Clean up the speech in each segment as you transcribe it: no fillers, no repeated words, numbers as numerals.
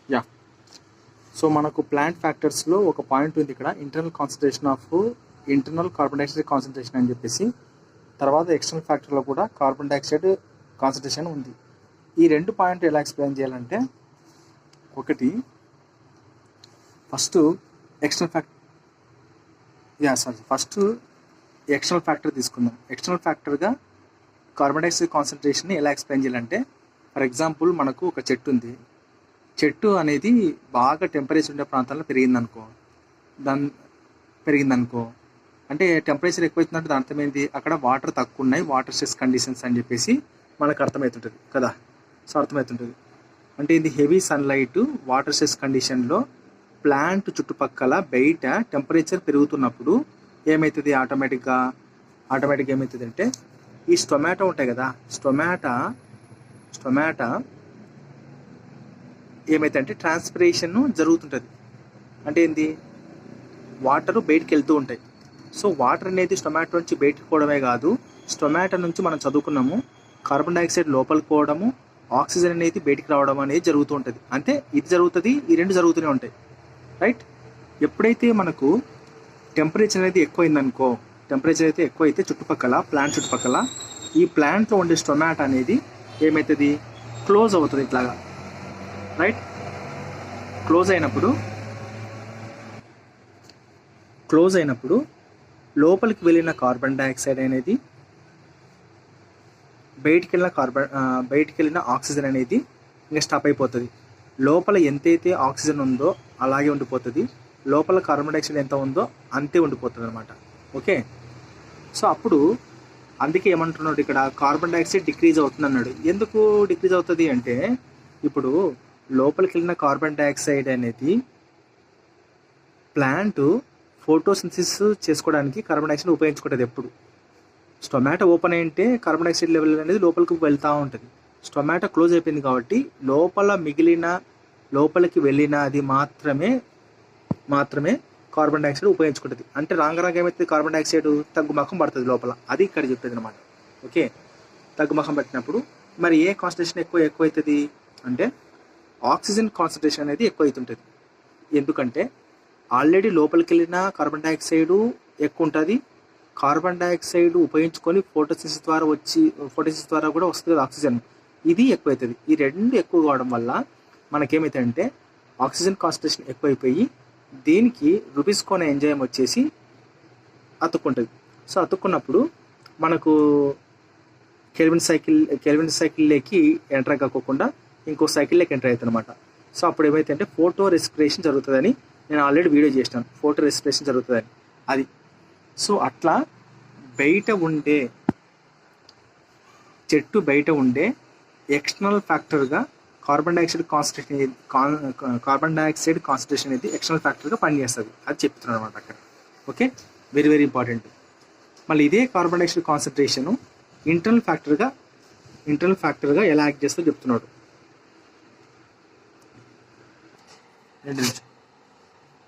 Yeah. So మనకు plant ఫ్యాక్టర్స్లో ఒక point ఉంది ఇక్కడ, internal concentration of internal carbon dioxide concentration అని చెప్పేసి. తర్వాత ఎక్స్టర్నల్ ఫ్యాక్టర్లో కూడా కార్బన్ డైఆక్సైడ్ కాన్సన్ట్రేషన్ ఉంది. ఈ రెండు పాయింట్ ఎలా ఎక్స్ప్లెయిన్ చేయాలంటే, ఒకటి ఫస్ట్ ఎక్స్టర్నల్ ఫ్యాక్టర్ తీసుకుందాం. ఎక్స్టర్నల్ ఫ్యాక్టర్గా కార్బన్ డైఆక్సైడ్ కాన్సన్ట్రేషన్ని ఎలా ఎక్స్ప్లెయిన్ చేయాలంటే, ఫర్ ఎగ్జాంపుల్ మనకు ఒక చెట్టు ఉంది. చెట్టు అనేది బాగా టెంపరేచర్ ఉండే ప్రాంతాల్లో పెరిగిందనుకో అంటే టెంపరేచర్ ఎక్కువైతుందంటే దాని అర్థం ఏంటి, అక్కడ వాటర్ తక్కువ ఉన్నాయి, వాటర్ స్ట్రెస్ కండిషన్స్ అని చెప్పేసి మనకు అర్థమవుతుంటుంది కదా. సో అర్థమవుతుంటుంది అంటే ఇది హెవీ సన్లైట్, వాటర్ స్ట్రెస్ కండిషన్లో ప్లాంట్ చుట్టుపక్కల బయట టెంపరేచర్ పెరుగుతున్నప్పుడు ఏమవుతుంది, ఆటోమేటిక్గా ఏమవుతుంది అంటే, ఈ స్టొమాటో ఉంటాయి కదా, స్టొమాటా ఏమైతే ట్రాన్స్పిరేషన్ జరుగుతుంటుంది. అంటే ఏంది, వాటర్ బయటికి వెళ్తూ ఉంటాయి. సో వాటర్ అనేది స్టొమాటో నుంచి బయటకు పోవడమే కాదు, స్టొమాటో నుంచి మనం చదువుకున్నాము కార్బన్ డైఆక్సైడ్ లోపలికి పోవడము, ఆక్సిజన్ అనేది బయటికి రావడం అనేది జరుగుతూ ఉంటుంది. అంటే ఇది జరుగుతుంది, ఈ రెండు జరుగుతూనే ఉంటాయి, రైట్. ఎప్పుడైతే మనకు టెంపరేచర్ అనేది ఎక్కువైందనుకో, టెంపరేచర్ అయితే ఎక్కువైతే ప్లాంట్ చుట్టుపక్కల ఈ ప్లాంట్లో ఉండే స్టొమాటో అనేది ఏమవుతుంది, క్లోజ్ అవుతుంది ఇట్లాగా, రైట్. క్లోజ్ అయినప్పుడు లోపలికి వెళ్ళిన కార్బన్ డైఆక్సైడ్ అనేది బయటికి వెళ్ళిన ఆక్సిజన్ అనేది ఇంకా స్టాప్ అయిపోతుంది. లోపల ఎంతైతే ఆక్సిజన్ ఉందో అలాగే ఉండిపోతుంది, లోపల కార్బన్ డైఆక్సైడ్ ఎంత ఉందో అంతే ఉండిపోతుంది అనమాట. ఓకే. సో అప్పుడు అందుకే ఏమంటున్నాడు ఇక్కడ, కార్బన్ డైఆక్సైడ్ డిక్రీజ్ అవుతుంది అన్నాడు. ఎందుకు డిక్రీజ్ అవుతుంది అంటే, ఇప్పుడు లోపలికి వెళ్ళిన కార్బన్ డైఆక్సైడ్ అనేది ప్లాంట్ ఫోటోసింథసిస్ చేసుకోవడానికి కార్బన్ డైఆక్సైడ్ ఉపయోగించుకుంటుంది. ఎప్పుడు స్టొమాటో ఓపెన్ అయింటే కార్బన్ డైఆక్సైడ్ లెవెల్ అనేది లోపలికి వెళ్తూ ఉంటుంది. స్టొమాటో క్లోజ్ అయిపోయింది కాబట్టి లోపలికి వెళ్ళిన అది మాత్రమే కార్బన్ డైఆక్సైడ్ ఉపయోగించుకుంటుంది. అంటే రాంగరాంగ ఏమవుతుంది, కార్బన్ డైఆక్సైడ్ తగ్గుముఖం పడుతుంది లోపల, అది ఇక్కడ చెప్పేది అనమాట. ఓకే. తగ్గుముఖం పట్టినప్పుడు మరి ఏ కాన్సన్ట్రేషన్ ఎక్కువైతుంది అంటే, ఆక్సిజన్ కాన్సన్ట్రేషన్ అనేది ఎక్కువ అవుతుంటుంది. ఎందుకంటే ఆల్రెడీ లోపలికి వెళ్ళిన కార్బన్ డైఆక్సైడ్ ఎక్కువ ఉంటుంది, కార్బన్ డైఆక్సైడ్ ఉపయోగించుకొని ఫోటోసిన్థసిస్ ద్వారా కూడా వస్తుంది ఆక్సిజన్, ఇది ఎక్కువవుతుంది. ఈ రెండు ఎక్కువ కావడం వల్ల మనకేమవుతుందంటే ఆక్సిజన్ కాన్సన్ట్రేషన్ ఎక్కువైపోయి దీనికి రుబిస్కోన్ ఎంజైమ్ వచ్చేసి అతుక్కుంటుంది. సో అతుక్కున్నప్పుడు మనకు కెల్విన్ సైకిల్లోకి ఎంటర్ కాకోకుండా ఇంకో సైకిల్లోకి ఎంటర్ అవుతుంది అనమాట. సో అప్పుడు ఏమైతే ఫోటో రెస్పిరేషన్ జరుగుతుందని నేను ఆల్రెడీ వీడియో చేసినాను, ఫోటో రెస్పిరేషన్ జరుగుతుందని అది. సో అట్లా చెట్టు బయట ఉండే ఎక్స్టర్నల్ ఫ్యాక్టర్గా కార్బన్ డైఆక్సైడ్ కాన్సన్ట్రేషన్ అనేది ఎక్స్టర్నల్ ఫ్యాక్టర్గా పనిచేస్తుంది, అది చెప్తున్నాను అనమాట అక్కడ. Okay, very very important. మళ్ళీ ఇదే కార్బన్ డైఆక్సైడ్ కాన్సన్ట్రేషన్ ఇంటర్నల్ ఫ్యాక్టర్గా ఎలా యాక్ట్ చేస్తుందో చెప్తున్నాడు.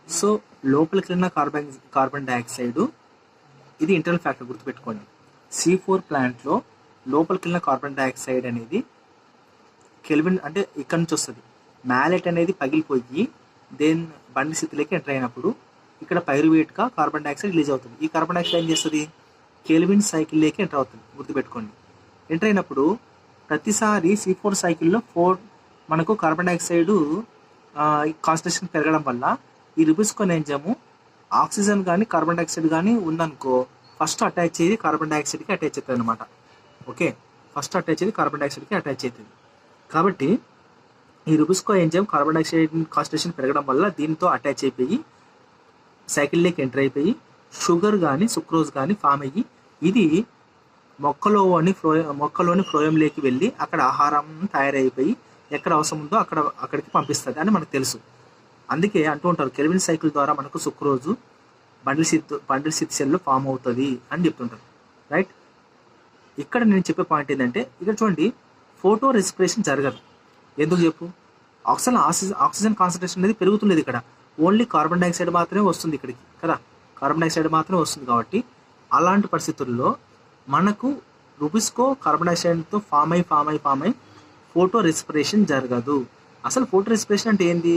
సో లోపలికి వెళ్ళిన కార్బన్ డైఆక్సైడ్ ఇది ఇంటర్నల్ ఫ్యాక్టర్, గుర్తుపెట్టుకోండి. C4 ప్లాంట్లో లోపలికి వెళ్ళిన కార్బన్ డైఆక్సైడ్ అనేది కెల్విన్ అంటే ఇక్కడ నుంచి వస్తుంది. మ్యాలెట్ అనేది పగిలిపోయి బండి స్థితిలోకి ఎంటర్ అయినప్పుడు ఇక్కడ పైరువేట్గా కార్బన్ డైఆక్సైడ్ రిలీజ్ అవుతుంది. ఈ కార్బన్ డైఆక్సైడ్ ఏం చేస్తుంది, కెల్విన్ సైకిల్లోకి ఎంటర్ అవుతుంది, గుర్తుపెట్టుకోండి. ఎంటర్ అయినప్పుడు ప్రతిసారి C4 సైకిల్లో మనకు కార్బన్ డైఆక్సైడ్ కాన్సన్ట్రేషన్ పెరగడం వల్ల ఈ రుబిస్కోన్ ఎంజైమ్ ఆక్సిజన్ కానీ కార్బన్ డైఆక్సైడ్ కానీ ఉందనుకో, ఫస్ట్ అటాచ్ అయ్యి కార్బన్ డైఆక్సైడ్కి అటాచ్ అవుతుంది అనమాట. ఓకే, ఫస్ట్ అటాచ్ అయ్యి కార్బన్ డైఆక్సైడ్కి అటాచ్ అవుతుంది. కాబట్టి ఈ rubisco enzyme carbon dioxide concentration పెరగడం వల్ల దీంతో అటాచ్ అయిపోయి సైకిల్లోకి ఎంటర్ అయిపోయి షుగర్ కానీ సుక్రోజ్ కానీ ఫామ్ అయ్యి ఇది మొక్కలోని ఫ్లోయంలోకి వెళ్ళి అక్కడ ఆహారం తయారైపోయి ఎక్కడ అవసరం ఉందో అక్కడికి పంపిస్తుంది అని మనకు తెలుసు. అందుకే అంటూ ఉంటారు, కెల్విన్ సైకిల్ ద్వారా మనకు సుక్రోజు బండిల్ సిత్ సెల్ ఫామ్ అవుతుంది అని చెప్తుంటారు, రైట్. ఇక్కడ నేను చెప్పే పాయింట్ ఏంటంటే, ఇక్కడ చూడండి, ఫోటో రెస్పిరేషన్ జరగదు. ఎందుకు చెప్పు, ఆక్సిజన్ కాన్సన్ట్రేషన్ అనేది పెరుగుతున్నది. ఇక్కడ ఓన్లీ కార్బన్ డైఆక్సైడ్ మాత్రమే వస్తుంది ఇక్కడికి కదా, కార్బన్ డైఆక్సైడ్ మాత్రమే వస్తుంది. కాబట్టి అలాంటి పరిస్థితుల్లో మనకు రుబిస్కో కార్బన్ డైఆక్సైడ్తో ఫామ్ అయి ఫోటో రెస్పిరేషన్ జరగదు. అసలు ఫోటో రెస్పిరేషన్ అంటే ఏంది?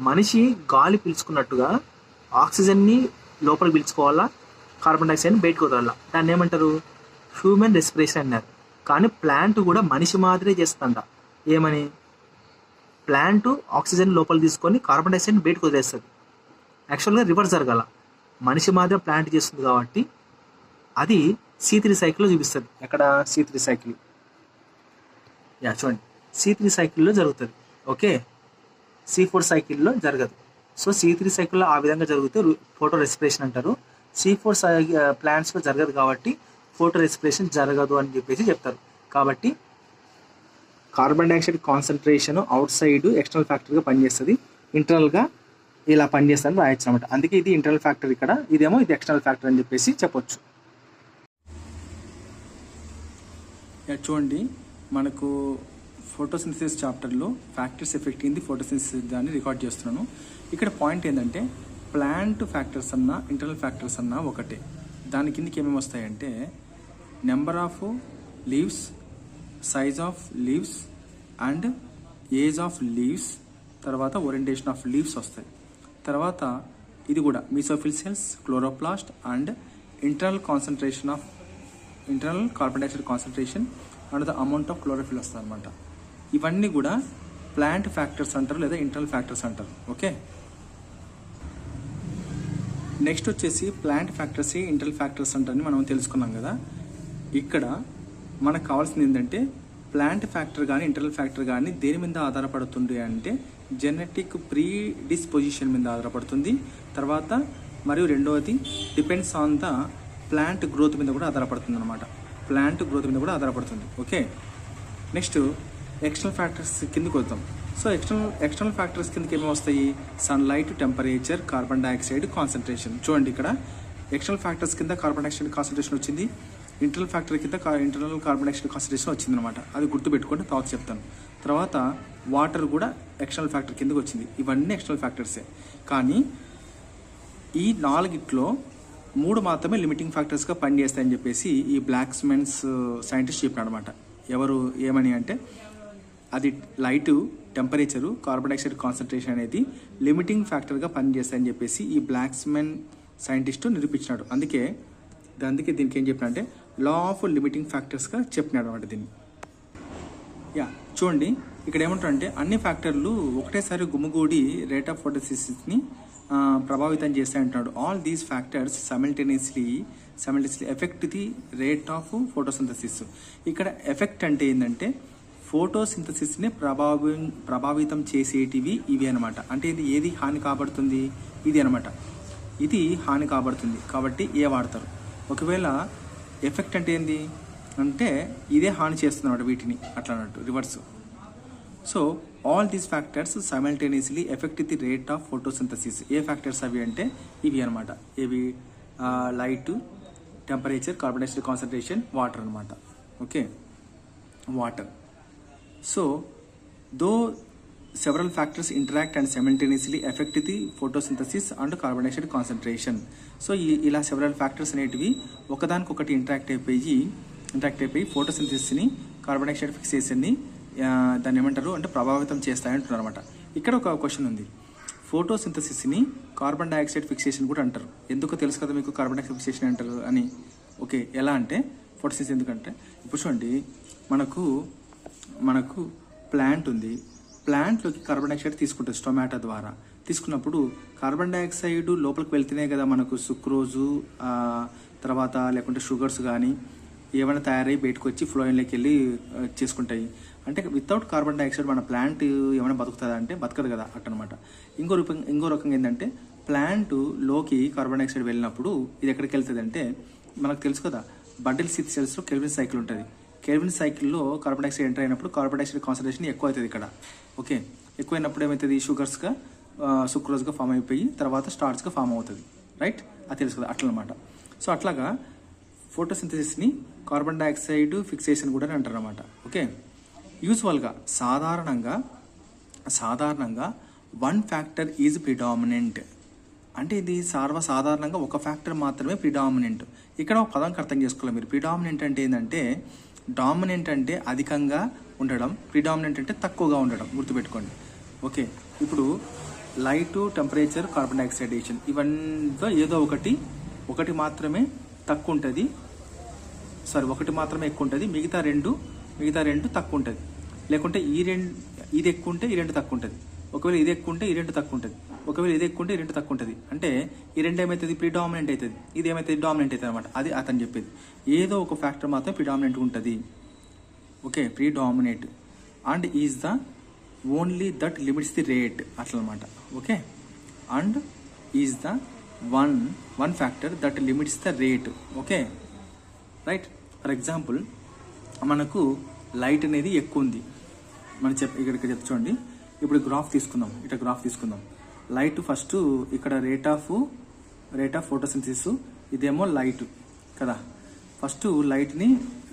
మనిషి గాలి పీల్చుకున్నట్టుగా ఆక్సిజన్ని లోపలికి పీల్చుకోవాలా, కార్బన్ డైఆక్సైడ్ని బయటకు వదలాలా. దాన్ని ఏమంటారు? హ్యూమన్ రెస్పిరేషన్ అన్నారు. కానీ ప్లాంట్ కూడా మనిషి మాదిరే చేస్తుందంట. ఏమని? ప్లాంట్ ఆక్సిజన్ లోపల తీసుకొని కార్బన్ డైఆక్సైడ్ని బయటకు వదిలేస్తుంది. యాక్చువల్గా రివర్స్ జరగాల. మనిషి మాదిరే ప్లాంట్ చేస్తుంది కాబట్టి అది C3 సైకిల్లో చూపిస్తుంది. ఎక్కడ C3 సైకిల్? చూడండి, C3 సైకిల్లో జరుగుతుంది. ఓకే, C4 సైకిల్లో జరగదు. సో C3 సైకిల్లో ఆ విధంగా జరిగితే ఫోటో రెస్పిరేషన్ అంటారు. C4 ప్లాంట్స్లో జరగదు కాబట్టి ఫోటో రెస్పిరేషన్ జరగదు అని చెప్పేసి చెప్తారు. కాబట్టి carbon dioxide concentration outside external ఫ్యాక్టర్గా పనిచేస్తుంది, ఇంటర్నల్గా ఇలా పనిచేస్తుందని రాయొచ్చు అనమాట. అందుకే ఇది ఇంటర్నల్ ఫ్యాక్టర్ ఇక్కడ, ఇదేమో ఇది ఎక్స్టర్నల్ ఫ్యాక్టర్ అని చెప్పేసి చెప్పొచ్చు. చూడండి, మనకు ఫోటోసింథసిస్ చాప్టర్లో factors effect in the photosynthesis దాన్ని రికార్డ్ చేస్తున్నాను. ఇక్కడ పాయింట్ ఏంటంటే ప్లాంట్ ఫ్యాక్టర్స్ అన్నా ఇంటర్నల్ ఫ్యాక్టర్స్ అన్నా ఒకటే. దాని కిందకి ఏమేమి వస్తాయంటే number of leaves, size of leaves and age of leaves, తర్వాత ఓరియంటేషన్ ఆఫ్ లీవ్స్ వస్తాయి. తర్వాత ఇది కూడా mesophyll cells, chloroplast and internal carbon dioxide concentration and the amount of chlorophyll వస్తుంది అనమాట. ఇవన్నీ కూడా ప్లాంట్ ఫ్యాక్టర్స్ అంటారు లేదా ఇంటర్నల్ ఫ్యాక్టర్స్ అంటారు. ఓకే, నెక్స్ట్ వచ్చేసి ప్లాంట్ ఫ్యాక్టర్స్ ఇంటర్నల్ ఫ్యాక్టర్స్ అంటారని మనం తెలుసుకున్నాం కదా. ఇక్కడ మనకు కావాల్సింది ఏంటంటే ప్లాంట్ ఫ్యాక్టర్ కానీ ఇంటర్నల్ ఫ్యాక్టర్ కానీ దేని మీద ఆధారపడుతుంది అంటే జెనెటిక్ ప్రీ డిస్పోజిషన్ మీద ఆధారపడుతుంది. తర్వాత మరియు రెండవది depends on the plant growth మీద కూడా ఆధారపడుతుంది అనమాట. ఓకే, నెక్స్ట్ ఎక్స్టర్నల్ ఫ్యాక్టర్స్ కిందకి వద్దాం. సో ఎక్స్టర్నల్ ఫ్యాక్టర్స్ కిందకి ఏమేమి వస్తాయి? Sunlight, temperature, carbon dioxide concentration. చూడండి, ఇక్కడ ఎక్స్టర్నల్ ఫ్యాక్టర్స్ కింద కార్బన్ డైఆక్సైడ్ కాన్సన్ట్రేషన్ వచ్చింది, ఇంటర్నల్ ఫ్యాక్టర్ కింద ఇంటర్నల్ కార్బన్ డైఆక్సైడ్ కాన్సన్ట్రేషన్ వచ్చింది అనమాట. అది గుర్తుపెట్టుకుంటే తర్వాత చెప్తాను. తర్వాత వాటర్ కూడా ఎక్స్టర్నల్ ఫ్యాక్టర్ కిందకి వచ్చింది. ఇవన్నీ ఎక్స్టర్నల్ ఫ్యాక్టర్సే. కానీ ఈ నాలుగిట్లో 3 మాత్రమే లిమిటింగ్ ఫ్యాక్టర్స్గా పనిచేస్తాయని చెప్పేసి ఈ బ్లాక్స్మెన్స్ సైంటిస్ట్ చెప్పినాడు అనమాట. ఎవరు ఏమని అంటే అది light, temperature, carbon dioxide concentration అనేది లిమిటింగ్ ఫ్యాక్టర్గా పనిచేస్తాయని చెప్పేసి ఈ బ్లాక్స్మెన్ సైంటిస్టు నిరూపించినాడు. అందుకే దీనికి ఏం చెప్పినంటే లా ఆఫ్ లిమిటింగ్ ఫ్యాక్టర్స్గా చెప్పినాడు అనమాట దీన్ని. చూడండి, ఇక్కడ ఏమంటారంటే అన్ని ఫ్యాక్టర్లు ఒకటేసారి గుమ్ముగూడి రేట్ ఆఫ్ ఫోటోసింథసిస్ని ప్రభావితం చేస్తాయంటున్నాడు. All these factors simultaneously effect the rate of photosynthesis. ఇక్కడ ఎఫెక్ట్ అంటే ఏంటంటే ఫోటోసింథసిస్ని ప్రభావితం చేసేటివి ఇవి అనమాట. అంటే ఇది ఏది హాని కాబడుతుంది? ఇది అనమాట. ఇది హాని కాబడుతుంది కాబట్టి ఏ వాడతారు. ఒకవేళ ఎఫెక్ట్ అంటే ఏంది అంటే ఇదే హాని చేస్తుంది అనమాట వీటిని, అట్లా అన్నట్టు reverse. So all these factors simultaneously effect the rate of photosynthesis. ఏ ఫ్యాక్టర్స్ అవి అంటే ఇవి అనమాట. ఇవి light, temperature, carbon dioxide concentration, water అనమాట. Okay, water. So though several factors interact and simultaneously affect the photosynthesis and carbon dioxide concentration. So ఇలా several factors అనేటివి ఒకదానికొకటి ఇంటరాక్ట్ అయిపోయి ఫోటోసింథసిస్ని, కార్బన్ డైఆక్సైడ్ ఫిక్సేషన్ని దాన్ని ఏమంటారు అంటే ప్రభావితం చేస్తాయంటున్నారు అనమాట. ఇక్కడ ఒక క్వశ్చన్ ఉంది, ఫోటోసింథసిస్ని కార్బన్ డైఆక్సైడ్ ఫిక్సేషన్ కూడా అంటారు. ఎందుకో తెలుసు కదా మీకు కార్బన్ డైఆక్సైడ్ ఫిక్సేషన్ అంటారు అని. ఓకే, ఎలా అంటే ఫోటోసింథసిస్ ఎందుకంటే ఇప్పుడు చూడండి, మనకు ప్లాంట్ ఉంది, ప్లాంట్లోకి కార్బన్ డైఆక్సైడ్ తీసుకుంటుంది స్టొమాటో ద్వారా. తీసుకున్నప్పుడు కార్బన్ డైఆక్సైడ్ లోపలికి వెళ్తేనే కదా మనకు సుక్రోజు తర్వాత లేకుంటే షుగర్స్ కానీ ఏమైనా తయారై బయటకు వచ్చి ఫ్లోయిన్లోకి వెళ్ళి చేసుకుంటాయి. అంటే వితౌట్ కార్బన్ డైఆక్సైడ్ మన ప్లాంట్ ఏమైనా బతుకుతుందా అంటే బతకదు కదా అట్టనమాట. ఇంకో రకంగా ఏంటంటే ప్లాంట్లోకి కార్బన్ డైఆక్సైడ్ వెళ్ళినప్పుడు ఇది ఎక్కడికి వెళ్తుంది అంటే మనకు తెలుసు కదా, బండిల్ సిత్ సెల్స్లో కెల్విన్ సైకిల్ ఉంటుంది. కెల్విన్ సైకిల్లో కార్బన్ డైఆక్సైడ్ ఎంటర్ అయినప్పుడు కార్బన్ డైఆక్సైడ్ కాన్సన్ట్రేషన్ ఎక్కువ అవుతుంది ఇక్కడ. ఓకే, ఎక్కువైనప్పుడు ఏమవుతుంది, షుగర్స్గా సుక్రోజ్గా ఫామ్ అయిపోయి తర్వాత స్టార్చ్గా ఫామ్ అవుతుంది. రైట్, అది తెలుసు కదా అట్లా అనమాట. సో అట్లాగా ఫోటోసింథసిస్ని కార్బన్ డైఆక్సైడ్ ఫిక్సేషన్ కూడా అంటారు అనమాట. ఓకే, యూజువల్గా సాధారణంగా 1 ఫ్యాక్టర్ ఈజ్ ప్రిడామినెంట్. అంటే ఇది సాధారణంగా ఒక ఫ్యాక్టర్ మాత్రమే ప్రిడామినెంట్. ఇక్కడ ఒక పదానికి అర్థం చేసుకోవాలి మీరు. ప్రిడామినెంట్ అంటే ఏంటంటే డామినెంట్ అంటే అధికంగా ఉండడం, ప్రిడామినెంట్ అంటే తక్కువగా ఉండడం. గుర్తుపెట్టుకోండి, ఓకే, ఇప్పుడు లైట్, టెంపరేచర్, కార్బన్ డైఆక్సైడ్ ఇవన్నీ ఏదో ఒకటి మాత్రమే తక్కువ ఉంటుంది, ఒకటి మాత్రమే ఎక్కువ ఉంటుంది, మిగతా రెండు తక్కువ ఉంటుంది. లేకుంటే ఇది ఎక్కువ ఉంటే ఈ రెండు తక్కువ ఉంటుంది, ఒకవేళ ఇది ఎక్కువ ఉంటే ఈ రెండు తక్కువ ఉంటుంది, ఒకవేళ ఇది ఎక్కువ ఉంటే ఈ రెండు తక్కువ ఉంటుంది. అంటే ఈ రెండు ఏమవుతుంది, ప్రిడామినెంట్ అవుతుంది, ఇది ఏమవుతుంది, డామినెంట్ అవుతుంది అనమాట. అది అతను చెప్పేది. ఏదో ఒక ఫ్యాక్టర్ మాత్రం ప్రిడామినెంట్ ఉంటుంది. Okay, predominant and is the only that limits the rate అట్లా అనమాట. Okay, and is the one factor that limits the rate. Okay right. For example మనకు లైట్ అనేది ఎక్కువ ఉంది, మనం ఇక్కడ చూడండి. ఇప్పుడు గ్రాఫ్ తీసుకుందాం. లైట్ ఫస్ట్ ఇక్కడ రేట్ ఆఫ్ ఫోటోసింథసిస్, ఇదేమో లైట్ కదా. ఫస్ట్ లైట్ని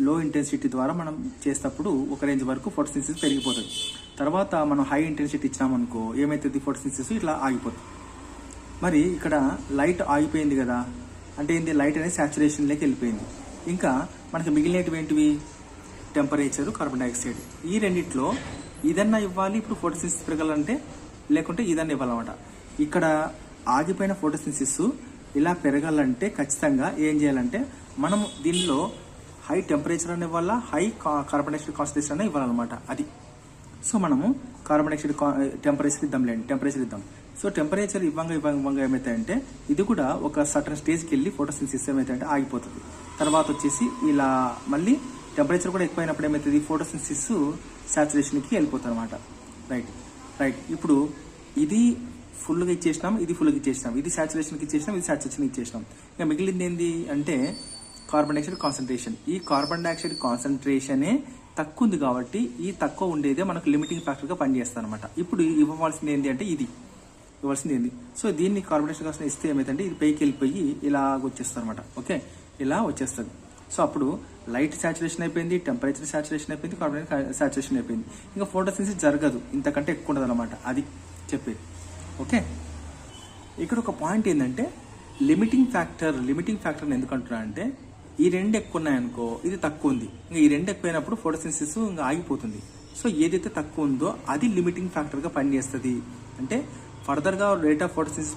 లో ఇంటెన్సిటీ ద్వారా మనం చేసేటప్పుడు ఒక రేంజ్ వరకు ఫోటోసింథసిస్ పెరిగిపోతుంది. తర్వాత మనం హై ఇంటెన్సిటీ ఇచ్చినామనుకో ఏమవుతుంది, ఫోటోసింథసిస్ ఇట్లా ఆగిపోతుంది. మరి ఇక్కడ లైట్ ఆగిపోయింది కదా, అంటే ఏంటి, లైట్ అనేది సాచురేషన్లోకి వెళ్ళిపోయింది. ఇంకా మనకి మిగిలినవి ఏంటివి, టెంపరేచర్, కార్బన్ డైఆక్సైడ్. ఈ రెండిట్లో ఇదన్నా ఇవ్వాలి ఇప్పుడు ఫోటోసింథసిస్ పెరగాలంటే, లేకుంటే ఇదన్నా ఇవ్వాలన్నమాట. ఇక్కడ ఆగిపోయిన ఫోటోసింథసిస్ ఇలా పెరగాలంటే ఖచ్చితంగా ఏం చేయాలంటే మనం దీనిలో హై టెంపరేచర్ అనే ఇవ్వాలా, హై కార్బన్ డైఆక్సైడ్ కాన్సన్ట్రేషన్ అనే ఇవ్వాలన్నమాట. అది సో మనము కార్బన్ డైఆక్సైడ్ టెంపరేచర్ ఇద్దాం. సో టెంపరేచర్ ఇవ్వంగా ఏమవుతాయంటే ఇది కూడా ఒక సర్టన్ స్టేజ్కి వెళ్ళి ఫోటోసింథసిస్ ఏమవుతాయంటే ఆగిపోతుంది. తర్వాత వచ్చేసి ఇలా మళ్ళీ టెంపరేచర్ కూడా ఎక్కువైనప్పుడు ఏమవుతుంది, ఫోటోసింథసిస్ సాచురేషన్కి వెళ్ళిపోతుంది అనమాట. రైట్. ఇప్పుడు ఇది ఫుల్గా ఇచ్చేసినాం, ఇది సాచురేషన్కి ఇచ్చేసినాం. ఇంకా మిగిలింది ఏంది అంటే కార్బన్ డైఆక్సైడ్ కాన్సన్ట్రేషన్. ఈ కార్బన్ డైఆక్సైడ్ కాన్సన్ట్రేషనే తక్కువ ఉంది కాబట్టి ఈ తక్కువ ఉండేదే మనకు లిమిటింగ్ ఫ్యాక్టర్గా పనిచేస్తుంది అనమాట. ఇప్పుడు ఇవ్వాల్సింది ఏంటి అంటే ఇది ఇవ్వాల్సింది ఏంది. సో దీన్ని కార్బన్ డైఆక్సైడ్ కాన్సన్ట్రేషన్ ఇస్తే ఏమైందంటే ఇది పైకి వెళ్ళిపోయి ఇలా వచ్చేస్తుంది అనమాట. ఓకే, ఇలా వచ్చేస్తుంది. సో అప్పుడు లైట్ సాచురేషన్ అయిపోయింది, టెంపరేచర్ సాచురేషన్ అయిపోయింది, కార్బన్ సాచురేషన్ అయిపోయింది. ఇంకా ఫోటోసింథసిస్ జరగదు, ఇంతకంటే ఎక్కువ ఉండదు అనమాట. అది చెప్పేది. ఓకే, ఇక్కడ ఒక పాయింట్ ఏంటంటే లిమిటింగ్ ఫ్యాక్టర్ని ఎందుకు అంటున్నా అంటే ఈ రెండు ఎక్కువ ఉన్నాయనుకో ఇది తక్కువ ఉంది, ఇంకా ఈ రెండు ఎక్కువైనప్పుడు ఫోటోసింథసిస్ ఇంకా ఆగిపోతుంది. సో ఏదైతే తక్కువ ఉందో అది లిమిటింగ్ ఫ్యాక్టర్గా పనిచేస్తుంది. అంటే ఫర్దర్గా రేట్ ఆఫ్ ఫోటోసింథసిస్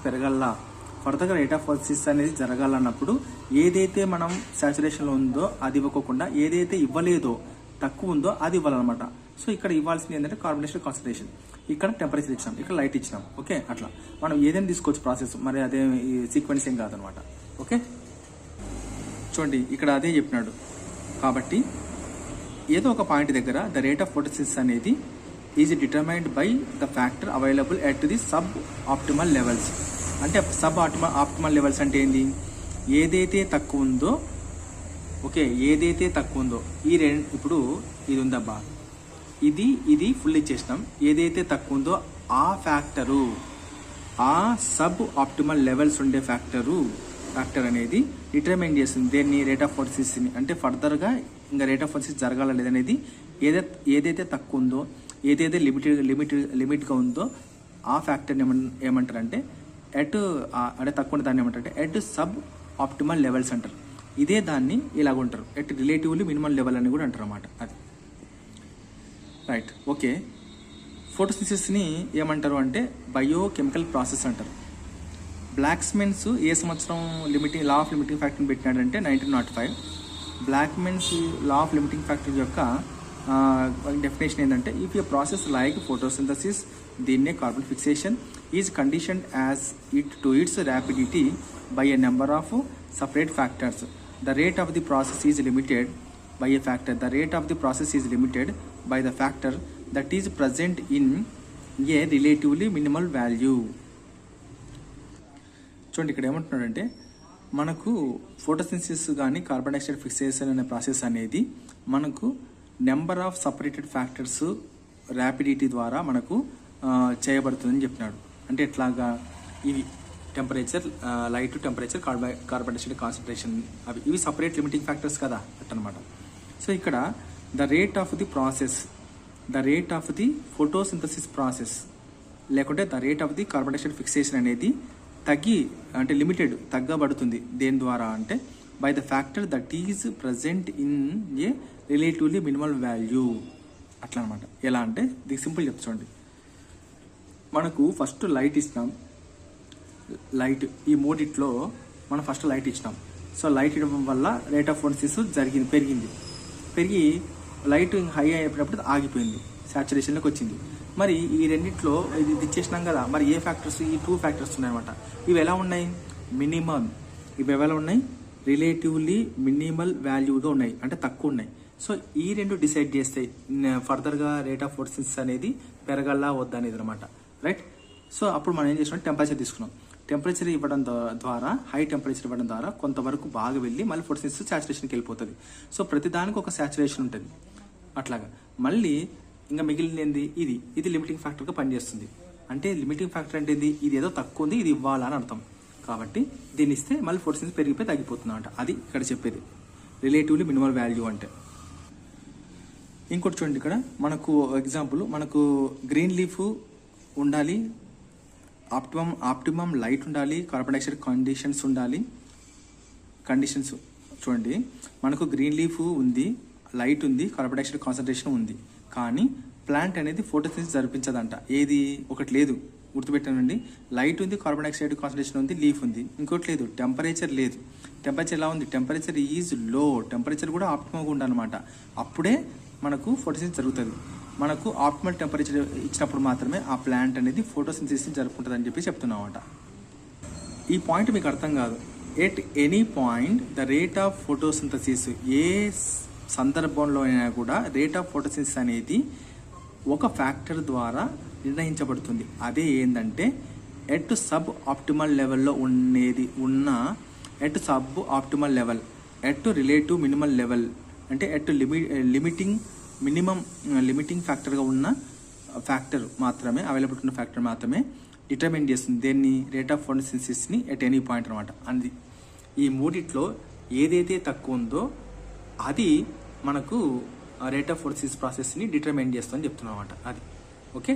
అనేది జరగాలన్నప్పుడు ఏదైతే మనం సాచురేషన్లో ఉందో అది ఇవ్వకుండా ఏదైతే ఇవ్వలేదో తక్కువ ఉందో అది ఇవ్వాలన్నమాట. సో ఇక్కడ ఇవ్వాల్సింది ఏంటంటే కార్బన్ డైఆక్సైడ్ కాన్సన్ట్రేషన్, ఇక్కడ టెంపరేచర్ ఇచ్చినాం, ఇక్కడ లైట్ ఇచ్చినాం. ఓకే, అట్లా మనం ఏదైనా తీసుకోవచ్చు ప్రాసెస్, మరి అదే సీక్వెన్స్ ఏం కాదనమాట. ఓకే, చూడండి ఇక్కడ అదే చెప్పినాడు. కాబట్టి ఏదో ఒక పాయింట్ దగ్గర ద రేట్ ఆఫ్ ఫోటోసింథసిస్ అనేది is determined by the factor available at the sub optimal levels. అంటే సబ్ ఆప్టిమల్ లెవెల్స్ అంటే ఏంటి, ఏదైతే తక్కువ ఉందో ఈ రెండు, ఇప్పుడు ఇది ఉందబ్బా, ఇది ఫుల్ ఇచ్చేసినాం, ఏదైతే తక్కువ ఉందో ఆ ఫ్యాక్టరు, ఆ సబ్ ఆప్టిమల్ లెవెల్స్ ఉండే ఫ్యాక్టర్ అనేది డిటర్మైన్ చేస్తుంది దేన్ని, రేట్ ఆఫ్ ఫోటోసింథసిస్. అంటే ఫర్దర్గా ఇంకా రేట్ ఆఫ్ ఫోటోసింథసిస్ జరగాల లేదనేది ఏదైతే తక్కువ ఉందో, ఏదైతే లిమిట్గా ఉందో ఆ ఫ్యాక్టర్ని ఏమంటారంటే అంటే తక్కువ ఉండే దాన్ని ఏమంటారంటే ఎట్ సబ్ ఆప్టిమల్ లెవెల్స్ అంటారు. ఇదే దాన్ని ఇలాగుంటారు, ఎట్ రిలేటివ్లీ మినిమం లెవెల్ అని కూడా అంటారు అన్నమాట. అది రైట్. ఓకే, ఫోటోసింథసిస్ని ఏమంటారు అంటే బయోకెమికల్ ప్రాసెస్ అంటారు. బ్లాక్స్మెన్స్ ఏ సంవత్సరం లా ఆఫ్ లిమిటింగ్ ఫ్యాక్టర్ని పెట్టినాడంటే 1905. Blackman's law of limiting factor యొక్క డెఫినేషన్ ఏంటంటే if a process like photosynthesis, దీన్నే carbon fixation, is conditioned as it to its rapidity by a number of separate factors. The rate of the process is limited by a factor. The rate of the process is limited by the factor that is present in a relatively minimal value. చూడండి ఇక్కడ ఏమంటున్నాడంటే మనకు photosynthesis కానీ carbon dioxide fixation అనే process అనేది మనకు number of separated factors rapidity ద్వారా మనకు చేయబడుతుందని చెప్పినాడు. అంటే ఎట్లాగా, ఇవి temperature, light, temperature, carbon dioxide concentration, ఇవి సపరేట్ లిమిటింగ్ ఫ్యాక్టర్స్ కదా అట్టనమాట. సో ఇక్కడ the rate of the photosynthesis process లేకుంటే the rate of the carbon dioxide fixation అనేది తగ్గబడుతుంది దేని ద్వారా అంటే by the factor that is present in a relatively minimal value అట్లా అనమాట. ఎలా అంటే దీనికి సింపుల్ చెప్తుండీ, మనకు ఫస్ట్ లైట్ ఇస్తాం, లైట్ ఈ మూడిట్లో మనం ఫస్ట్ లైట్ ఇచ్చినాం. సో లైట్ ఇవ్వడం వల్ల రేట్ ఆఫ్ ఫోటోసిన్థసిస్ పెరిగి లైట్ హై అయిపోయినప్పుడు ఆగిపోయింది, సాచురేషన్లోకి వచ్చింది. మరి ఈ రెండిట్లో ఇది ఇచ్చేసినాం కదా, మరి ఏ ఫ్యాక్టర్స్, ఈ 2 ఫ్యాక్టర్స్ ఉన్నాయన్నమాట. ఇవి ఎలా ఉన్నాయి? మినిమం. ఇవి ఎలా ఉన్నాయి? రిలేటివ్లీ మినిమల్ వాల్యూగా ఉన్నాయి, అంటే తక్కువ ఉన్నాయి. సో ఈ రెండు డిసైడ్ చేస్తాయి ఫర్దర్గా రేట్ ఆఫ్ ఫోటోసిన్థసిస్ అనేది పెరగల్లా వద్దా అనేది అనమాట, రైట్. సో అప్పుడు మనం ఏం చేసినాం, టెంపరేచర్ తీసుకున్నాం. టెంపరేచర్ ఇవ్వడం ద్వారా, హై టెంపరేచర్ ఇవ్వడం ద్వారా కొంతవరకు బాగా వెళ్ళి మళ్ళీ ఫోటోసిన్థసిస్ సాచురేషన్కి వెళ్ళిపోతుంది. సో ప్రతి దానికి ఒక సాచురేషన్ ఉంటుంది. అట్లాగా మళ్ళీ ఇంకా మిగిలినది ఇది లిమిటింగ్ ఫ్యాక్టర్గా పనిచేస్తుంది. అంటే లిమిటింగ్ ఫ్యాక్టర్ అంటే ఇది ఏదో తక్కువ ఉంది, ఇది ఇవ్వాలని అర్థం. కాబట్టి దీన్ని ఇస్తే మళ్ళీ ఫోటోసిన్థసిస్ పెరిగిపోయి తగ్గిపోతుంది అంట. అది ఇక్కడ చెప్పేది రిలేటివ్లీ మినిమల్ వాల్యూ అంటే. ఇంకోటి చూడండి, ఇక్కడ ఎగ్జాంపుల్ మనకు గ్రీన్ లీఫ్ ఉండాలి, ఆప్టిమం లైట్ ఉండాలి, కార్బన్ డైఆక్సైడ్ కండిషన్స్ చూడండి. మనకు గ్రీన్ లీఫ్ ఉంది, లైట్ ఉంది, కార్బన్ డైఆక్సైడ్ కాన్సన్ట్రేషన్ ఉంది. కానీ ప్లాంట్ అనేది ఫోటోసిన్థసిస్ జరిపించదంట. ఏది ఒకటి లేదు, గుర్తుపెట్టానండి. లైట్ ఉంది, కార్బన్ డైఆక్సైడ్ కాన్సన్ట్రేషన్ ఉంది, లీఫ్ ఉంది. ఇంకోటి లేదు, టెంపరేచర్ లేదు. టెంపరేచర్ ఎలా ఉంది? Temperature is low. టెంపరేచర్ కూడా ఆప్టిమల్గా ఉండాలన్నమాట. అప్పుడే మనకు ఫోటోసిన్థసిస్ జరుగుతుంది. మనకు ఆప్టిమల్ టెంపరేచర్ ఇచ్చినప్పుడు మాత్రమే ఆ ప్లాంట్ అనేది ఫోటోసిన్థసిస్ జరుపుకుంటుంది అని చెప్పి చెప్తున్నామన్నమాట. ఈ పాయింట్ మీకు అర్థం కాదు. At any point the rate of photosynthesis, ఏ సందర్భంలో అయినా కూడా రేట్ ఆఫ్ ఫోటోసిన్థసిస్ అనేది ఒక ఫ్యాక్టర్ ద్వారా నిర్ణయించబడుతుంది. అదే ఏంటంటే ఎట్ సబ్ ఆప్టిమల్ లెవెల్లో at sub optimal level, at relative minimal level, అంటే ఎట్ లిమిటింగ్ ఫ్యాక్టర్గా ఉన్న ఫ్యాక్టర్ మాత్రమే, అవైలబుల్ ఉన్న ఫ్యాక్టర్ మాత్రమే డిటర్మైన్ చేస్తుంది దేన్ని, రేట్ ఆఫ్ ఫోటోసిన్థసిస్ని ఎట్ ఎనీ పాయింట్ అనమాట. అది ఈ మూడిట్లో ఏదైతే తక్కువ ఉందో అది మనకు రేట్ ఆఫ్ ఫోటోసిన్థసిస్ ప్రాసెస్ని డిటర్మైన్ చేస్తుందని చెప్తున్నాం అనమాట. అది ఓకే.